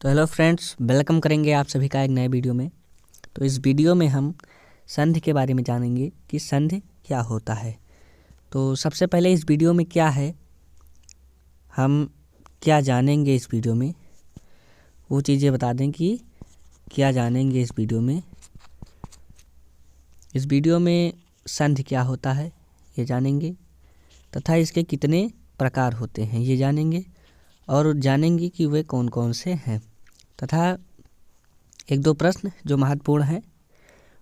तो hello friends, welcome करेंगे आप सभी का एक नए वीडियो में। तो इस वीडियो में हम संधि के बारे में जानेंगे कि संधि क्या होता है। तो सबसे पहले इस वीडियो में क्या है, हम क्या जानेंगे इस वीडियो में, वो चीज़ें बता दें कि क्या जानेंगे इस वीडियो में। इस वीडियो में संधि क्या होता है ये जानेंगे, तथा इसके कितने प्रकार होते हैं ये जानेंगे, और जानेंगे कि वे कौन कौन से हैं, तथा एक दो प्रश्न जो महत्वपूर्ण हैं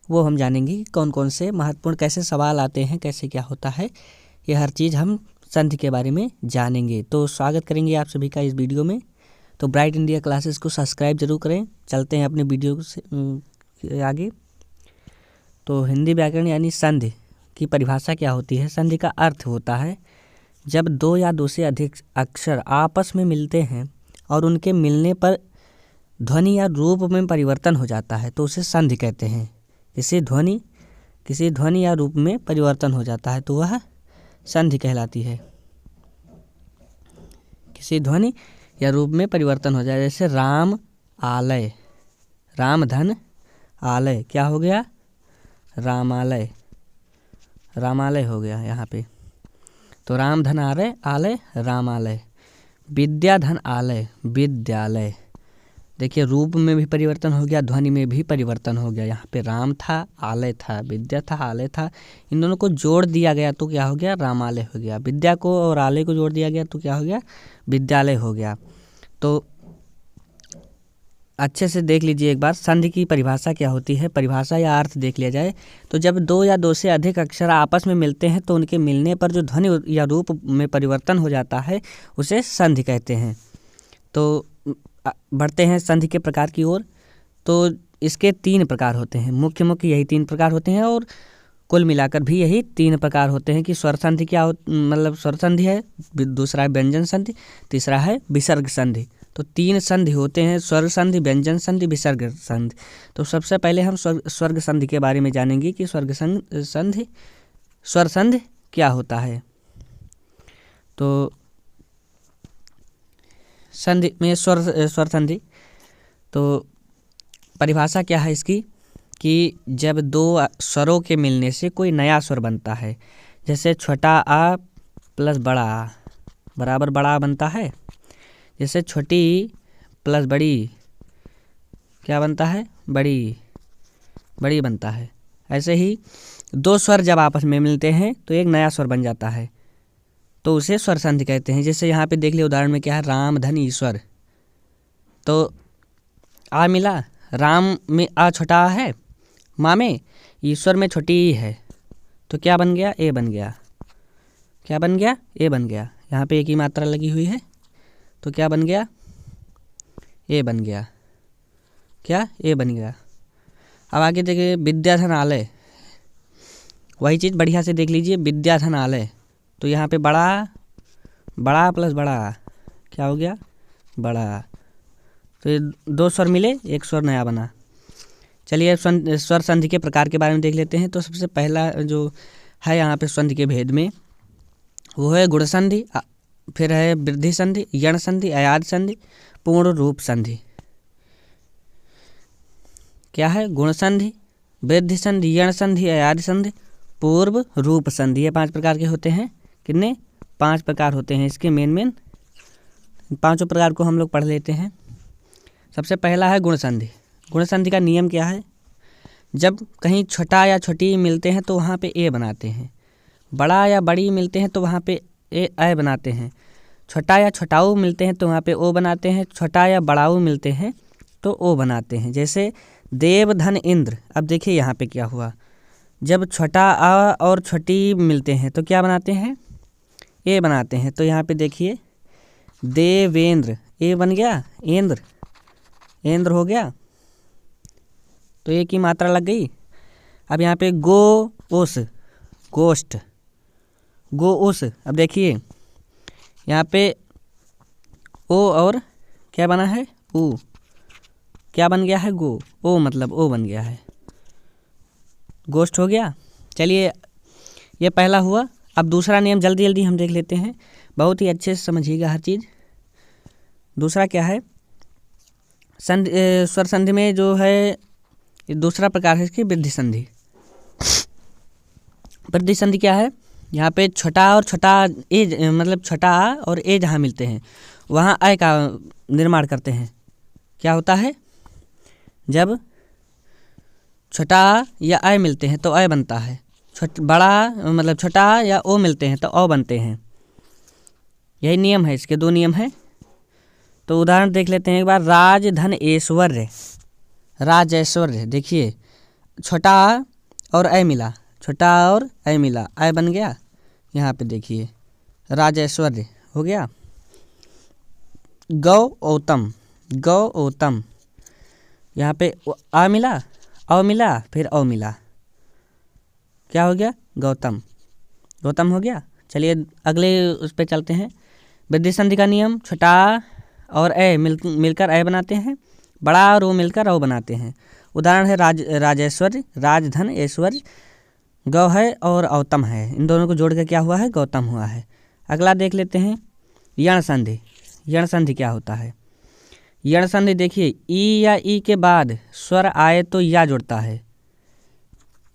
वो हम जानेंगे कि कौन कौन से महत्वपूर्ण कैसे सवाल आते हैं, कैसे क्या होता है, ये हर चीज़ हम संधि के बारे में जानेंगे। तो स्वागत करेंगे आप सभी का इस वीडियो में। तो ब्राइट इंडिया क्लासेस को सब्सक्राइब जरूर करें। चलते हैं अपने वीडियो से आगे। तो हिंदी व्याकरण यानी संधि की परिभाषा क्या होती है। संधि का अर्थ होता है जब दो या दो से अधिक अक्षर आपस में मिलते हैं और उनके मिलने पर ध्वनि या रूप में परिवर्तन हो जाता है तो उसे संधि कहते हैं। किसी ध्वनि या रूप में परिवर्तन हो जाता है तो वह संधि कहलाती है। किसी ध्वनि या रूप में परिवर्तन हो जाए, जैसे राम आलय, राम धन आलय, क्या हो गया, रामालय, रामालय हो गया यहाँ पे। तो राम धन आलय, आलय रामालय। विद्या धन आलय, विद्यालय। देखिए रूप में भी परिवर्तन हो गया, ध्वनि में भी परिवर्तन हो गया। यहाँ पे राम था, आलय था, विद्या था, आलय था, इन दोनों को जोड़ दिया गया तो क्या हो गया, रामालय हो गया। विद्या को और आलय को जोड़ दिया गया तो क्या हो गया, विद्यालय हो गया। तो अच्छे से देख लीजिए एक बार संधि की परिभाषा क्या होती है। परिभाषा या अर्थ देख लिया जाए तो जब दो या दो से अधिक अक्षर आपस में मिलते हैं तो उनके मिलने पर जो ध्वनि या रूप में परिवर्तन हो जाता है उसे संधि कहते हैं। तो बढ़ते हैं संधि के प्रकार की ओर। तो इसके तीन प्रकार होते हैं, मुख्य यही तीन प्रकार होते हैं, और कुल मिलाकर भी यही तीन प्रकार होते हैं कि स्वर संधि क्या मतलब स्वर संधि है, दूसरा है व्यंजन संधि, तीसरा है विसर्ग संधि। तो तीन संधि होते हैं, स्वर संधि, व्यंजन संधि, विसर्ग संधि। तो सबसे पहले हम स्वर्ग संधि के बारे में जानेंगे कि स्वर संधि क्या होता है। तो संधि में स्वर संधि, तो परिभाषा क्या है इसकी कि जब दो स्वरों के मिलने से कोई नया स्वर बनता है, जैसे छोटा आ प्लस बड़ा आ बराबर बड़ा आ बनता है, जैसे छोटी प्लस बड़ी क्या बनता है, बड़ी बड़ी बनता है। ऐसे ही दो स्वर जब आपस में मिलते हैं तो एक नया स्वर बन जाता है तो उसे स्वर संधि कहते हैं। जैसे यहाँ पे देख लिया उदाहरण में क्या है, राम धन ईश्वर। तो आ मिला, राम में आ छोटा आ है, माँ में, ईश्वर में छोटी ई है, तो क्या बन गया, ए बन गया। क्या बन गया, ए बन गया। यहाँ पे एक ही मात्रा लगी हुई है तो क्या बन गया, ए बन गया। क्या, ए बन गया। अब आगे देखिए विद्याधन आलय, वही चीज़ बढ़िया से देख लीजिए, विद्याधन आलय। तो यहाँ पे बड़ा प्लस बड़ा क्या हो गया, बड़ा। तो ये दो स्वर मिले, एक स्वर नया बना। चलिए स्वर संधि के प्रकार के बारे में देख लेते हैं। तो सबसे पहला जो है यहाँ पे संधि के भेद में वो है गुण संधि, फिर है वृद्धि संधि, यण संधि, अयाद संधि, पूर्ण रूप संधि। क्या है, गुण संधि, वृद्धि संधि, यण संधि, अयाद संधि, पूर्व रूप संधि। ये 5 प्रकार के होते हैं। कितने, 5 प्रकार होते हैं इसके। मेन पांचों प्रकार को हम लोग पढ़ लेते हैं। सबसे पहला है गुण संधि। गुण संधि का नियम क्या है, जब कहीं छोटा या छोटी मिलते हैं तो वहाँ पे ए बनाते हैं, बड़ा या बड़ी मिलते हैं तो वहाँ पे ए बनाते हैं, छोटा या छोटाऊ मिलते हैं तो वहाँ पे ओ बनाते हैं, छोटा या बड़ाऊ मिलते हैं तो ओ बनाते हैं। जैसे देव धन इंद्र। अब देखिए यहाँ पे क्या हुआ, जब छोटा आ और छोटी मिलते हैं तो क्या बनाते हैं, ए बनाते हैं। तो यहाँ पे देखिए देवेंद्र, ए बन गया, इंद्र हो गया, तो एक ही मात्रा लग गई। अब यहाँ पे गो ओस, गोष्ठ, गो ओस। अब देखिए यहाँ पे ओ और क्या बना है, ऊ, क्या बन गया है, गो, ओ मतलब ओ बन गया है, गोष्ठ हो गया। चलिए ये पहला हुआ। अब दूसरा नियम जल्दी जल्दी हम देख लेते हैं, बहुत ही अच्छे से समझिएगा हर चीज़। दूसरा क्या है, स्वर संधि में जो है दूसरा प्रकार है इसकी वृद्धि संधि। वृद्धि संधि क्या है, यहाँ पे छोटा और छोटा ए मतलब छोटा आ और ए जहाँ मिलते हैं वहाँ अय का निर्माण करते हैं। क्या होता है, जब छोटा आ या अय मिलते हैं तो अय बनता है, बड़ा मतलब छोटा आ या ओ मिलते हैं तो औ बनते हैं। यही नियम है, इसके दो नियम हैं। तो उदाहरण देख लेते हैं एक बार। राज धन ऐश्वर्य, राज ऐश्वर्य, देखिए छोटा आ और अय मिला, छोटा आ और अय मिला, अय बन गया। यहाँ पे देखिए राज ऐश्वर्य हो गया। गौ औतम, गौ औतम, यहाँ पे आ मिला, औ मिला, फिर औ मिला, क्या हो गया, गौतम, गौतम हो गया। चलिए अगले उस पर चलते हैं। वृद्धि संधि का नियम, छोटा आ और ए मिलकर अय बनाते हैं, बड़ा और ओ मिलकर औ बनाते हैं। उदाहरण है राजेश्वर्य, राजधन ऐश्वर्य, गौ है और औतम है, इन दोनों को जोड़ कर क्या हुआ है, गौतम हुआ है। अगला देख लेते हैं यण संधि। यण संधि क्या होता है, यण संधि देखिए ई या ई के बाद स्वर आए तो या जुड़ता है।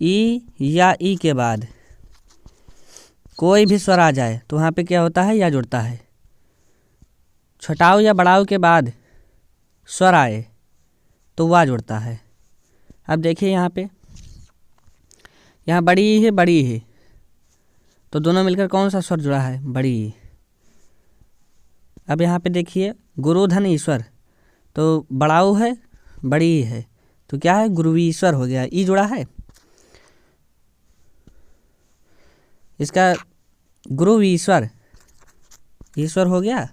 ई या ई के बाद कोई भी स्वर आ जाए तो वहाँ पे क्या होता है, या जुड़ता है। छोटाऊ या बड़ाऊ के बाद स्वर आए तो वाह जुड़ता है। अब देखिए यहाँ पे, यहाँ बड़ी है, बड़ी है, तो दोनों मिलकर कौन सा स्वर जुड़ा है, बड़ी। अब यहाँ पे देखिए गुरु धन ईश्वर, तो बड़ाऊ है, बड़ी है, तो क्या है, गुरुवीश्वर हो गया, ई जुड़ा है। इसका गुरुवीश्वर, ईश्वर हो गया,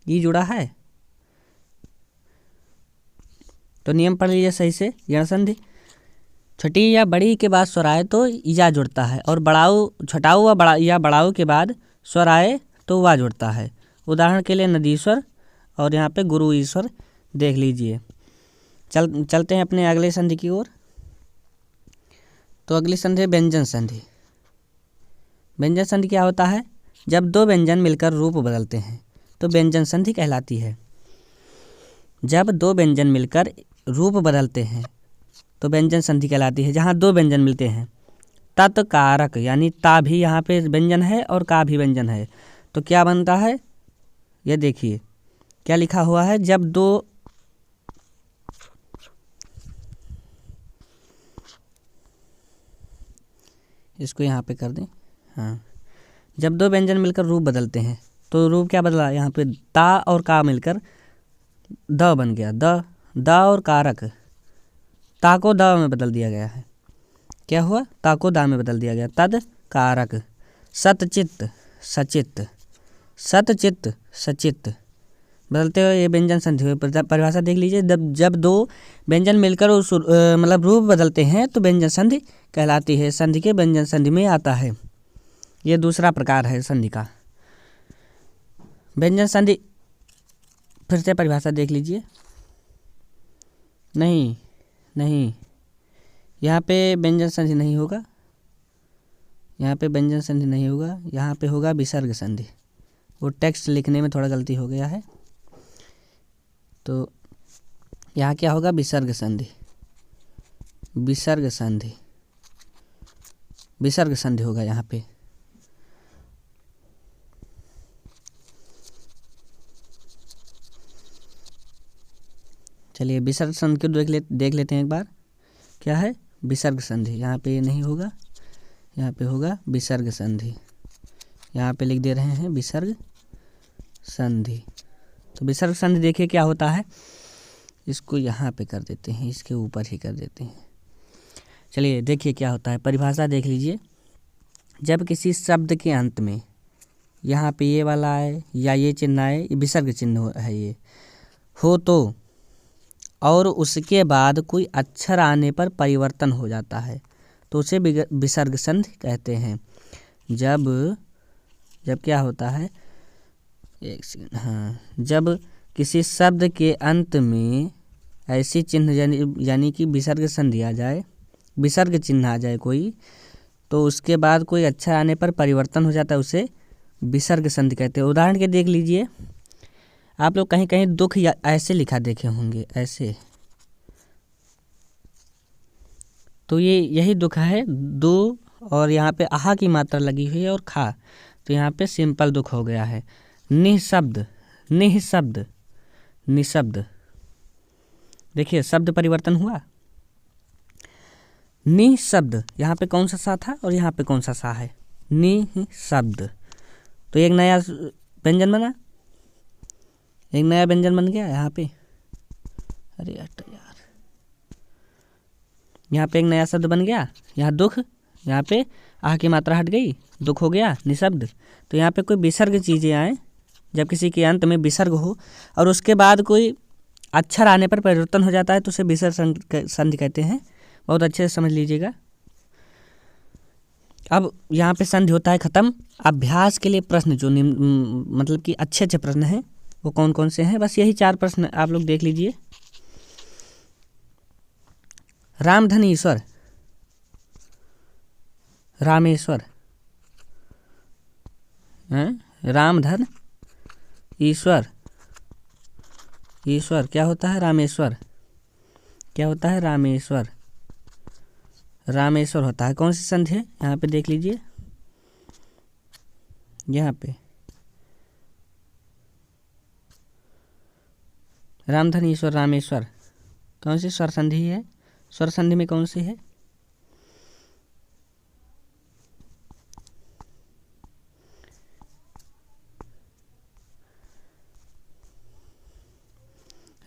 ई जुड़ा है। तो नियम पढ़ लीजिए सही से। यण संधि, छोटी या बड़ी के बाद स्वर आए तो या जुड़ता है, और बड़ाऊ छोटाऊ या बड़ाऊ के बाद स्वर आए तो वा जुड़ता है। उदाहरण के लिए नदीश्वर और यहाँ पे गुरु ईश्वर देख लीजिए। चलते हैं अपने अगले संधि की ओर। तो अगली संधि है व्यंजन संधि। व्यंजन संधि क्या होता है, जब दो व्यंजन मिलकर रूप बदलते हैं तो व्यंजन संधि कहलाती है। जब दो व्यंजन मिलकर रूप बदलते हैं तो व्यंजन संधि कहलाती है। जहाँ दो व्यंजन मिलते हैं, तत्कारक यानी ता भी यहाँ पे व्यंजन है और का भी व्यंजन है, तो क्या बनता है, ये देखिए क्या लिखा हुआ है, जब दो इसको यहाँ पे कर दें, हाँ, जब दो व्यंजन मिलकर रूप बदलते हैं तो रूप क्या बदला, यहाँ पे ता और का मिलकर द बन गया। द और कारक, ता को द में बदल दिया गया है। क्या हुआ, ता को दा में बदल दिया गया, तद कारक। सतचित्त सचित्त, सतचित्त सचित्त, बदलते हुए ये व्यंजन संधि हुए। परिभाषा देख लीजिए, जब दो व्यंजन मिलकर उस मतलब रूप बदलते हैं तो व्यंजन संधि कहलाती है। संधि के व्यंजन संधि में आता है। ये दूसरा प्रकार है संधि का। व्यंजन संधि, फिर से परिभाषा देख लीजिए। नहीं नहीं, यहाँ पे व्यंजन संधि नहीं होगा, यहाँ पे व्यंजन संधि नहीं होगा, यहाँ पे होगा विसर्ग संधि। वो टेक्स्ट लिखने में थोड़ा गलती हो गया है, तो यहाँ क्या होगा, विसर्ग संधि। विसर्ग संधि, विसर्ग संधि होगा यहाँ पे। चलिए विसर्ग संधि को देख लेते हैं एक बार। क्या है, विसर्ग संधि। यहाँ पे ये नहीं होगा, यहाँ पे होगा विसर्ग संधि। यहाँ पे लिख दे रहे हैं विसर्ग संधि। तो विसर्ग संधि देखिए क्या होता है, इसको यहाँ पे कर देते हैं, इसके ऊपर ही कर देते हैं। चलिए देखिए क्या होता है, परिभाषा देख लीजिए। जब किसी शब्द के अंत में यहाँ पे ये वाला आए या ये चिन्ह आए, विसर्ग चिन्ह है ये, हो तो और उसके बाद कोई अक्षर आने पर परिवर्तन हो जाता है तो उसे विसर्ग संधि कहते हैं। जब क्या होता है, एक सेकंड, हाँ, जब किसी शब्द के अंत में ऐसी चिन्ह यानी कि विसर्ग संधि आ जाए, विसर्ग चिन्ह आ जाए कोई, तो उसके बाद कोई अक्षर आने पर परिवर्तन हो जाता है, उसे विसर्ग संधि कहते हैं। उदाहरण के देख लीजिए, आप लोग कहीं कहीं दुख या ऐसे लिखा देखे होंगे, ऐसे, तो ये यही दुख है, दो और यहाँ पे आहा की मात्रा लगी हुई है और खा, तो यहाँ पे सिंपल दुख हो गया है। निःशब्द, निःशब्द, निशब्द, देखिए शब्द परिवर्तन हुआ। निशब्द, यहाँ पे कौन सा सा था और यहाँ पे कौन सा सा है, निशब्द, तो एक नया व्यंजन बना, एक नया व्यंजन बन गया यहाँ पे। अरे यार, यहाँ पे एक नया शब्द बन गया, यहाँ दुख, यहाँ पे आह की मात्रा हट गई, दुख हो गया निशब्द। तो यहाँ पे कोई विसर्ग चीज़ें आए, जब किसी के अंत में विसर्ग हो और उसके बाद कोई अक्षर आने पर परिवर्तन हो जाता है तो उसे विसर्ग संधि कहते हैं। बहुत अच्छे से समझ लीजिएगा। अब यहाँ पे संधि होता है खत्म। अभ्यास के लिए प्रश्न जो मतलब कि अच्छे अच्छे प्रश्न हैं वो कौन कौन से हैं, बस यही 4 प्रश्न आप लोग देख लीजिए। रामधन ईश्वर, रामेश्वर, रामधन ईश्वर, ईश्वर क्या होता है, रामेश्वर, क्या होता है, रामेश्वर, रामेश्वर होता है। कौन सी संधि है यहाँ पे देख लीजिए, यहाँ पे रामधन ईश्वर रामेश्वर, कौन सी स्वर संधि है, स्वर संधि में कौन सी है,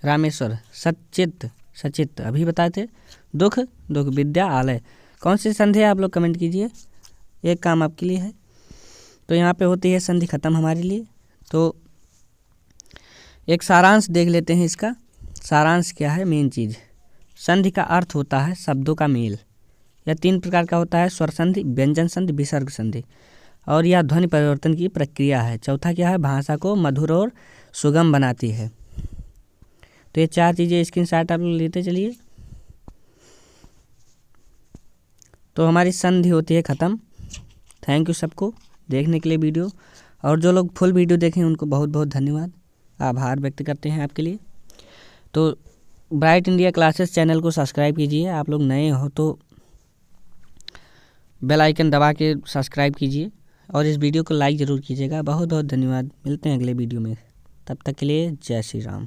रामेश्वर। सचित, सचित अभी बताए थे। दुख, दुख विद्या आलय, कौन सी संधि है आप लोग कमेंट कीजिए, एक काम आपके लिए है। तो यहाँ पे होती है संधि खत्म हमारे लिए। तो एक सारांश देख लेते हैं इसका। सारांश क्या है, मेन चीज़, संधि का अर्थ होता है शब्दों का मेल। यह 3 प्रकार का होता है, स्वर संधि, व्यंजन संधि, विसर्ग संधि, और यह ध्वनि परिवर्तन की प्रक्रिया है। चौथा क्या है, भाषा को मधुर और सुगम बनाती है। तो ये 4 चीज़ें स्क्रीनशॉट आप लोग लेते चलिए। तो हमारी संधि होती है ख़त्म। थैंक यू सबको देखने के लिए वीडियो, और जो लोग फुल वीडियो देखें उनको बहुत बहुत धन्यवाद, आभार व्यक्त करते हैं आपके लिए। तो ब्राइट इंडिया क्लासेस चैनल को सब्सक्राइब कीजिए, आप लोग नए हो तो बेल आइकन दबा के सब्सक्राइब कीजिए, और इस वीडियो को लाइक ज़रूर कीजिएगा। बहुत बहुत धन्यवाद, मिलते हैं अगले वीडियो में, तब तक के लिए जय श्री राम।